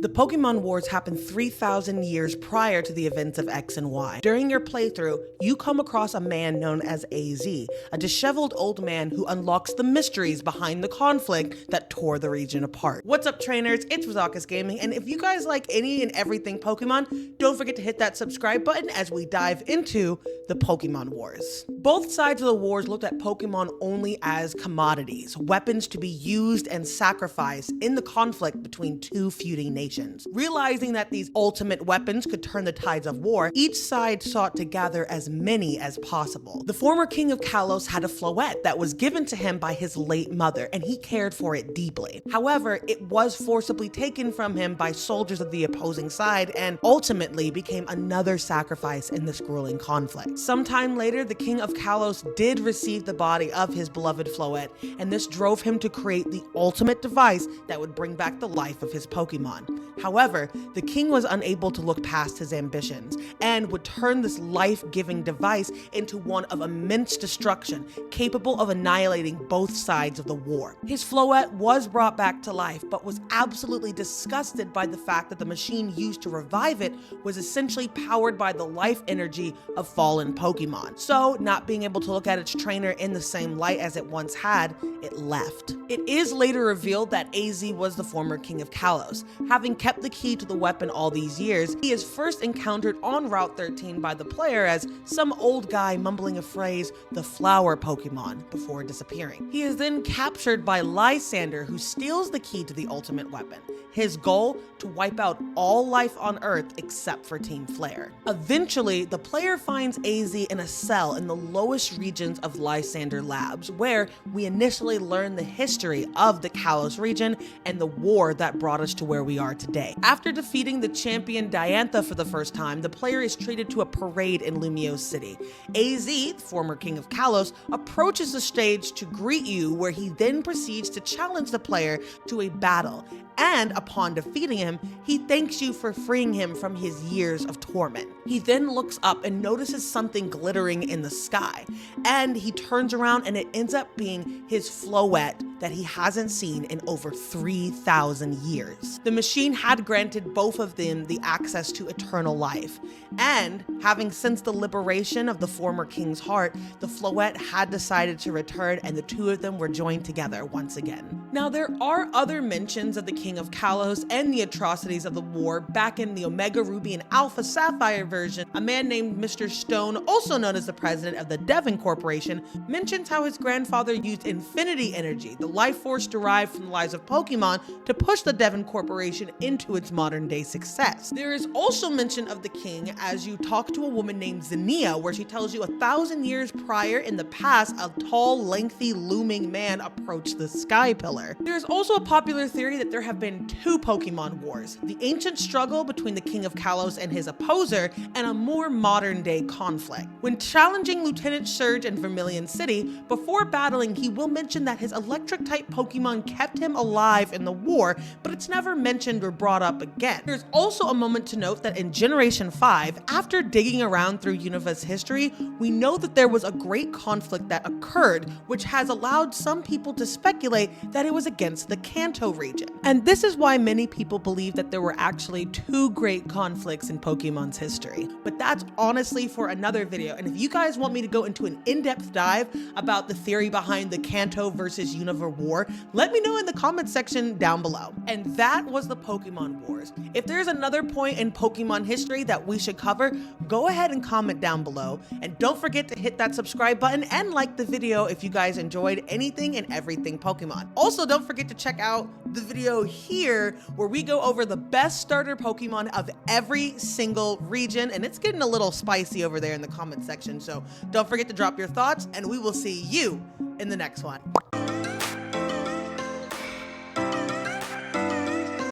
The Pokemon Wars happened 3,000 years prior to the events of X and Y. During your playthrough, you come across a man known as AZ, a disheveled old man who unlocks the mysteries behind the conflict that tore the region apart. What's up, trainers? It's Razakus Gaming, and if you guys like any and everything Pokemon, don't forget to hit that subscribe button as we dive into the Pokemon Wars. Both sides of the wars looked at Pokemon only as commodities, weapons to be used and sacrificed in the conflict between two feuding nations. Realizing that these ultimate weapons could turn the tides of war, each side sought to gather as many as possible. The former king of Kalos had a Floette that was given to him by his late mother, and he cared for it deeply. However, it was forcibly taken from him by soldiers of the opposing side and ultimately became another sacrifice in this grueling conflict. Sometime later, the king of Kalos did receive the body of his beloved Floette, and this drove him to create the ultimate device that would bring back the life of his Pokemon. However, the king was unable to look past his ambitions and would turn this life-giving device into one of immense destruction, capable of annihilating both sides of the war. His Floette was brought back to life, but was absolutely disgusted by the fact that the machine used to revive it was essentially powered by the life energy of fallen Pokemon. So, not being able to look at its trainer in the same light as it once had, it left. It is later revealed that AZ was the former king of Kalos. Having kept the key to the weapon all these years, he is first encountered on Route 13 by the player as some old guy mumbling a phrase, "the flower Pokemon," before disappearing. He is then captured by Lysander, who steals the key to the ultimate weapon. His goal, to wipe out all life on Earth except for Team Flare. Eventually, the player finds AZ in a cell in the lowest regions of Lysander Labs, where we initially learn the history of the Kalos region and the war that brought us to where we are today. After defeating the champion Diantha for the first time, the player is treated to a parade in Lumiose City. AZ, the former king of Kalos, approaches the stage to greet you, where he then proceeds to challenge the player to a battle. And upon defeating him, he thanks you for freeing him from his years of torment. He then looks up and notices something glittering in the sky, and he turns around and it ends up being his Floette that he hasn't seen in over 3,000 years. The machine had granted both of them the access to eternal life, and having since the liberation of the former king's heart, the Floette had decided to return, and the two of them were joined together once again. Now, there are other mentions of the king of Kalos and the atrocities of the war back in the Omega Ruby and Alpha Sapphire version. A man named Mr. Stone, also known as the president of the Devon Corporation, mentions how his grandfather used infinity energy, the life force derived from the lives of Pokemon, to push the Devon Corporation into its modern day success. There is also mention of the king as you talk to a woman named Zinnia, where she tells you 1,000 years prior in the past, a tall, lengthy, looming man approached the Sky Pillar. There's also a popular theory that there have been two Pokemon wars, the ancient struggle between the king of Kalos and his opposer, and a more modern day conflict. When challenging Lieutenant Surge in Vermilion City, before battling, he will mention that his electric type Pokemon kept him alive in the war, but it's never mentioned or brought up again. There's also a moment to note that in Generation 5, after digging around through Unova's history, we know that there was a great conflict that occurred, which has allowed some people to speculate that it was against the Kanto region. And this is why many people believe that there were actually two great conflicts in Pokemon's history. But that's honestly for another video, and if you guys want me to go into an in-depth dive about the theory behind the Kanto versus Unova war, let me know in the comment section down below. And that was the Pokemon Wars. If there's another point in Pokemon history that we should cover, go ahead and comment down below. And don't forget to hit that subscribe button and like the video if you guys enjoyed anything and everything Pokemon. Also, don't forget to check out the video here where we go over the best starter Pokemon of every single region, and it's getting a little spicy over there in the comment section, so don't forget to drop your thoughts, and we will see you in the next one.